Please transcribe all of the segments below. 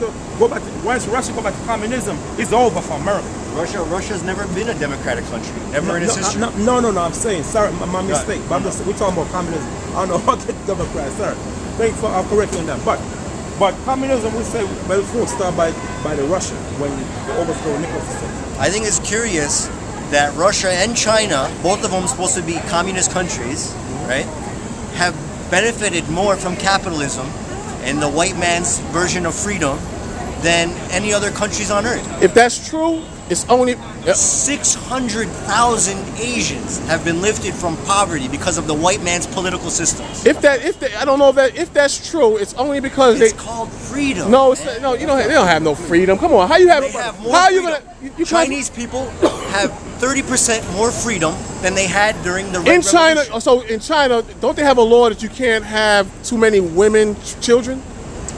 to go back to, once Russia go back to communism, it's over for America. Russia's never been a democratic country. Never in its history. No. I'm saying, sorry, my mistake. But we're talking about communism. I don't know how to get Democrat, sorry. Thank you for correcting that. But communism, we say, well, it won't start by the Russia when they overthrow Nicholas II. I think it's curious that Russia and China, both of them supposed to be communist countries, right, have benefited more from capitalism and the white man's version of freedom than any other countries on earth. If that's true, it's only 600,000 Asians have been lifted from poverty because of the white man's political systems. I don't know if that's true. It's only because it's called freedom. No, they don't have no freedom. Come on, how you have? They have more how freedom. you Chinese people have 30% more freedom than they had during the Red in China. Revolution. So in China, don't they have a law that you can't have too many women, children?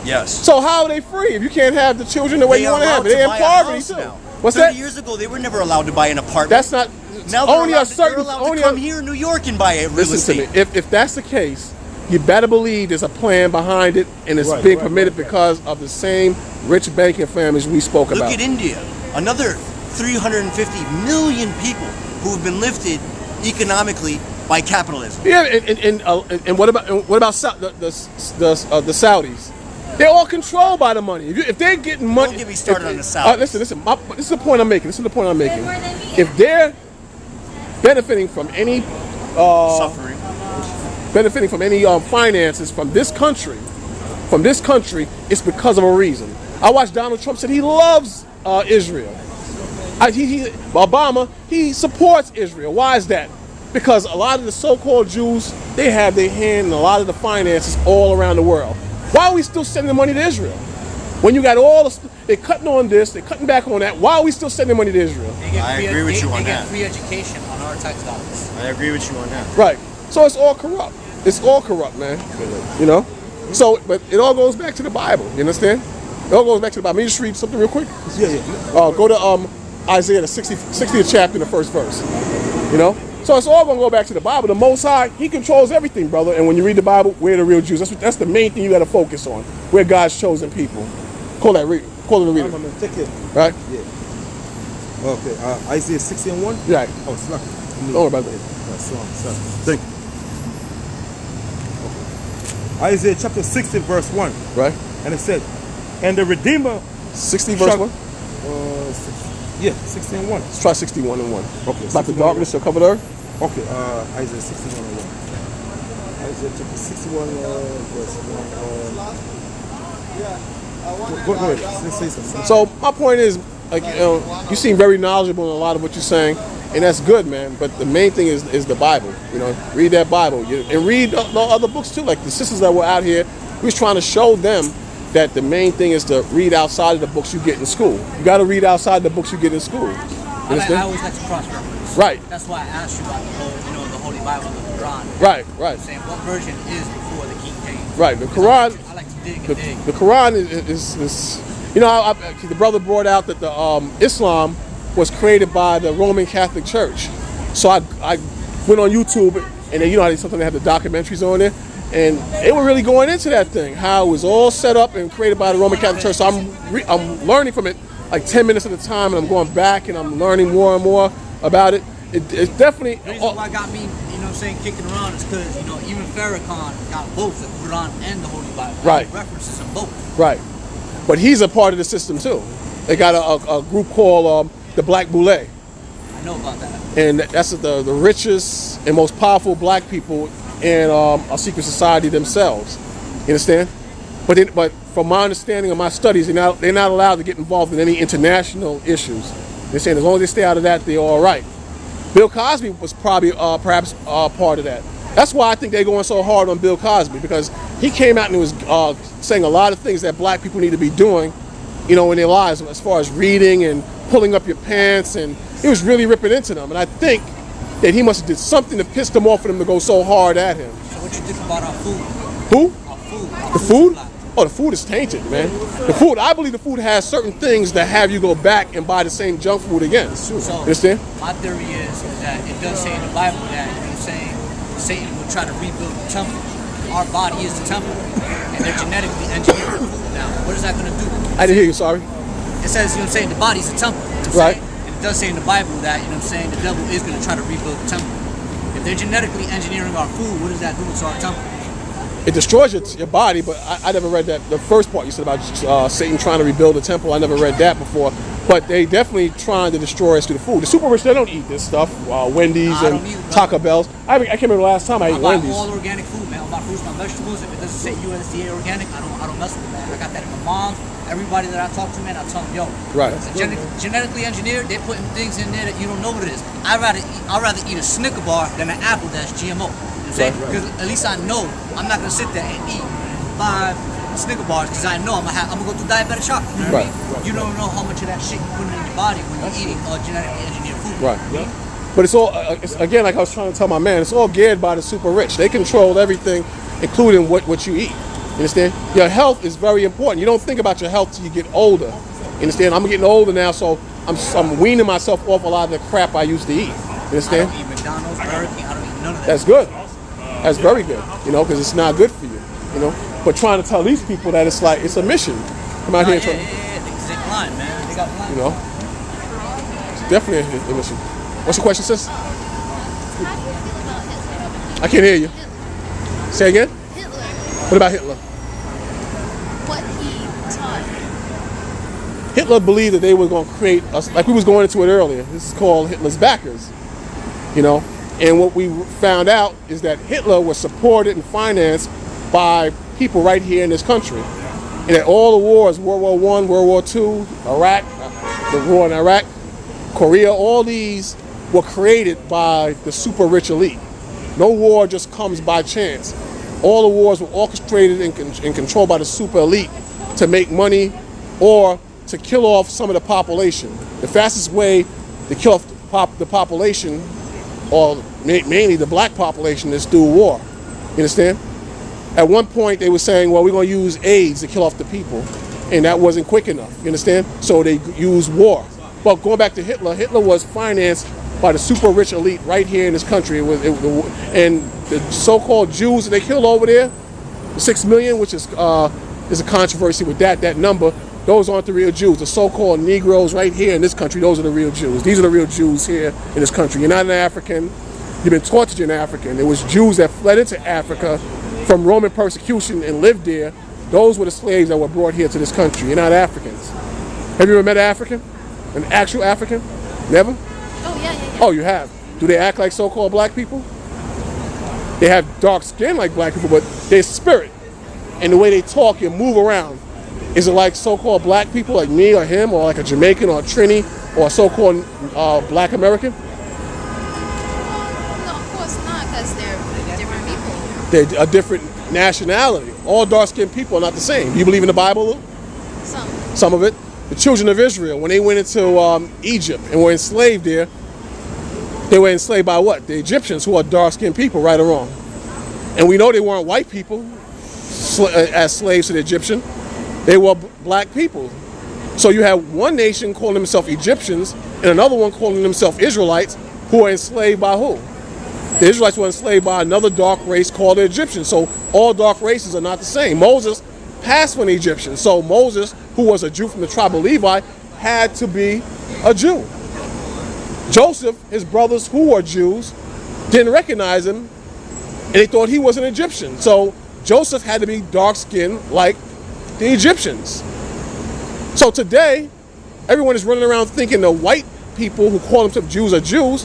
Yes. So how are they free if you can't have the children the way you want to have it? They're in poverty too. Now. What's 30 that? years ago, they were never allowed to buy an apartment. That's not. Now only they're a certain. They're allowed only to come here in New York and buy it. Listen to me. If that's the case, you better believe there's a plan behind it, and it's being permitted because of the same rich banking families we spoke about. Look at India. Another 350 million people who have been lifted economically by capitalism. Yeah, and what about the Saudis? They're all controlled by the money. If they're getting money, don't get me started on the Saudis. Listen. This is the point I'm making. If they're benefiting from any suffering, benefiting from any finances from this country, it's because of a reason. I watched Donald Trump said he loves Israel. Obama, he supports Israel. Why is that? Because a lot of the so-called Jews, they have their hand in a lot of the finances all around the world. Why are we still sending money to Israel? When you got all the, they're cutting on this, they're cutting back on that. Why are we still sending money to Israel? I agree with you on that. They get free education on our tax dollars. I agree with you on that. Right. So it's all corrupt. It's all corrupt, man. You know? So, but it all goes back to the Bible. You understand? It all goes back to the Bible. Let me just read something real quick. Yeah. Go to Isaiah, the 60th chapter, in the first verse. You know? So it's all going to go back to the Bible. The Most High, He controls everything, brother. And when you read the Bible, we're the real Jews. That's the main thing you got to focus on. We're God's chosen people. Call it a reader. Take it. Right? Yeah. Okay. Isaiah 60:1? Right. Oh, it's not. Don't worry about that. Sorry. Thank you. Okay. Isaiah chapter 60, verse 1. Right. And it said, and the Redeemer. 60 verse 1? Yeah, 60:1. Let's try 61 and 1. Okay. About the darkness shall cover the earth? Okay, Isaiah 61 and 1. Isaiah chapter 61, verse 1. Go ahead. Let's say something. So my point is, like, you seem very knowledgeable in a lot of what you're saying, and that's good, man. But the main thing is the Bible. You know, read that Bible, and read the other books too. Like the sisters that were out here, we was trying to show them that the main thing is to read outside of the books you get in school. You got to read outside the books you get in school. I always like to cross-reference. Right. That's why I asked you about the Holy Bible and the Quran. Right. Saying what version is before the King James. Right. The Quran. I like to dig and dig. The Quran is the brother brought out that the Islam was created by the Roman Catholic Church. So I went on YouTube, and then, you know how sometimes they have the documentaries on there, and they were really going into that thing, how it was all set up and created by the Roman Catholic Church. So I'm learning from it like 10 minutes at a time, and I'm going back and I'm learning more and more about it. It's definitely. The reason why got me, kicking around is because, even Farrakhan got both the Quran and the Holy Bible. Right. References in both. Right. But he's a part of the system too. They got a group called the Black Boule. I know about that. And that's the richest and most powerful black people in a secret society themselves. You understand? But from my understanding of my studies, they're not allowed to get involved in any international issues. They're saying as long as they stay out of that, they're all right. Bill Cosby was probably perhaps part of that. That's why I think they're going so hard on Bill Cosby, because he came out and was saying a lot of things that black people need to be doing, in their lives, as far as reading and pulling up your pants, and he was really ripping into them. And I think that he must have did something to piss them off for them to go so hard at him. So what you think about our food? Who? Our food. The food? Oh, the food is tainted, man. The food, I believe the food has certain things that have you go back and buy the same junk food again. So, understand? My theory is that it does say in the Bible that, Satan will try to rebuild the temple. our body is the temple, and they're genetically engineering the food now. What is that going to do? I didn't hear you. Sorry. It says, you know what I'm saying, the body's a temple. You know what I'm Right. saying? And it does say in the Bible that, you know what I'm saying, the devil is going to try to rebuild the temple. If they're genetically engineering our food, what is that doing to our temple? It destroys your body, but I never read that. The first part you said about Satan trying to rebuild the temple, I never read that before. But they definitely trying to destroy us through the food. The super rich, they don't eat this stuff. Wendy's and Taco Bell's. I can't remember the last time I ate Wendy's. I buy all organic food, man. I buy fruits, my vegetables. If it doesn't say USDA organic, I don't mess with it, man. I got that in my mom's. Everybody that I talk to, man, I tell them, yo, Right. Genetically engineered, they're putting things in there that you don't know what it is. I'd rather eat a Snicker bar than an apple that's GMO. You know what I'm saying? Because at least I know I'm not gonna sit there and eat 5 Snicker bars because I know I'm gonna go through diabetic shock. You know what I mean? You don't know how much of that shit you're putting in your body when you're eating genetically engineered food. Right. But it's all, again, like I was trying to tell my man, it's all geared by the super rich. They control everything, including what you eat. You understand? Your health is very important. You don't think about your health till you get older. You understand? I'm getting older now, so I'm weaning myself off a lot of the crap I used to eat. You understand? I don't eat McDonald's, Burger King, I don't eat none of that. That's good. That's very good. You know, because it's not good for you. You know, but trying to tell these people that it's like it's a mission. Come out here and try. They're blind, man. They got blind. You know, it's definitely a mission. What's your question, sis? How do you feel about Hitler? I can't hear you. Say again. Hitler, What about Hitler? what he taught. Hitler believed that they were going to create us, like we was going into it earlier. This is called Hitler's backers, you know. And what we found out is that Hitler was supported and financed by people right here in this country. And that all the wars, World War I, World War II, Iraq, the war in Iraq, Korea, all these were created by the super rich elite. No war just comes by chance. All the wars were orchestrated and controlled by the super elite to make money or to kill off some of the population. The fastest way to kill off the population, or mainly the black population, is through war. You understand? At one point they were saying, well, we're going to use AIDS to kill off the people, and that wasn't quick enough. You understand? So they used war. But going back to Hitler, Hitler was financed by the super rich elite right here in this country. And the so-called Jews that they killed over there, the 6 million, which is a controversy with that number, those aren't the real Jews. The so-called Negroes right here in this country, those are the real Jews. These are the real Jews here in this country. You're not an African. You've been taught that you're an African. There was Jews that fled into Africa from Roman persecution and lived there. Those were the slaves that were brought here to this country. You're not Africans. Have you ever met an African? An actual African? Never? Oh, yeah. Oh, you have. Do they act like so-called black people? They have dark skin like black people, but their spirit and the way they talk and move around, is it like so-called black people like me or him, or like a Jamaican or a Trini or a so-called black American? No, of course not, because they're different people. They're a different nationality. All dark-skinned people are not the same. Do you believe in the Bible, Lou? Some of it. The children of Israel, when they went into Egypt and were enslaved there, they were enslaved by what? The Egyptians, who are dark-skinned people, right or wrong. And we know they weren't white people as slaves to the Egyptian. They were black people. So you have one nation calling themselves Egyptians and another one calling themselves Israelites, who are enslaved by who? The Israelites were enslaved by another dark race called the Egyptians. So all dark races are not the same. Moses passed for an Egyptian. So Moses, who was a Jew from the tribe of Levi, had to be a Jew. Joseph, his brothers who were Jews, didn't recognize him, and they thought he was an Egyptian. So Joseph had to be dark-skinned like the Egyptians. So today, everyone is running around thinking the white people who call themselves Jews are Jews,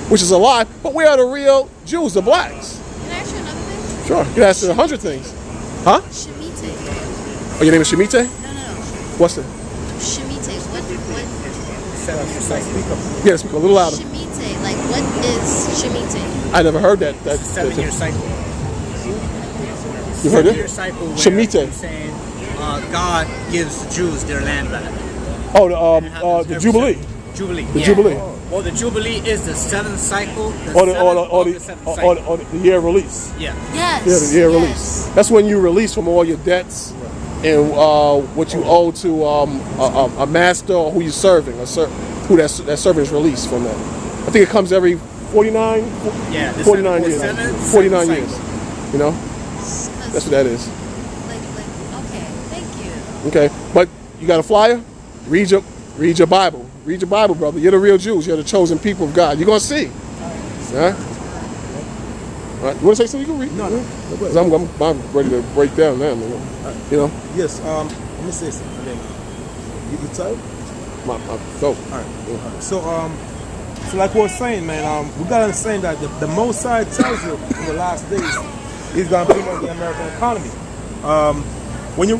which is a lie, but where are the real Jews, the blacks? Can I ask you another thing? Sure, you can ask 100 things. Huh? Shemitah. Oh, your name is Shemitah? No. What's that? Shemitah. What? Yeah, speak a little louder. Shemitah. Like, what is Shemitah? I never heard that. 7-year cycle. You heard it? 7-year cycle where Shemitah. you're saying God gives the Jews their land back. Oh, the Jubilee. Jubilee. The Jubilee. Well, the Jubilee is the 7th cycle. Or the year of release. Yeah. Yes. Yeah, the year of yes. release. That's when you release from all your debts and what you owe to a master or who you're serving, who that servant is released from that. I think it comes every 49 Yeah, 49 years. 49 years. You know? That's what that is. Okay, thank you. Okay, but you got a flyer? Read your Bible. Read your Bible, brother. You're the real Jews. You're the chosen people of God. You're gonna see. All right. All right. You want to say something? You can read. No. 'Cause I'm ready to break down now, man. You know. Yes. Let me say something. And then you type. Go. All right. So like we were saying, man, we gotta understand that the Most High tells you in the last days, He's gonna promote the American economy. When you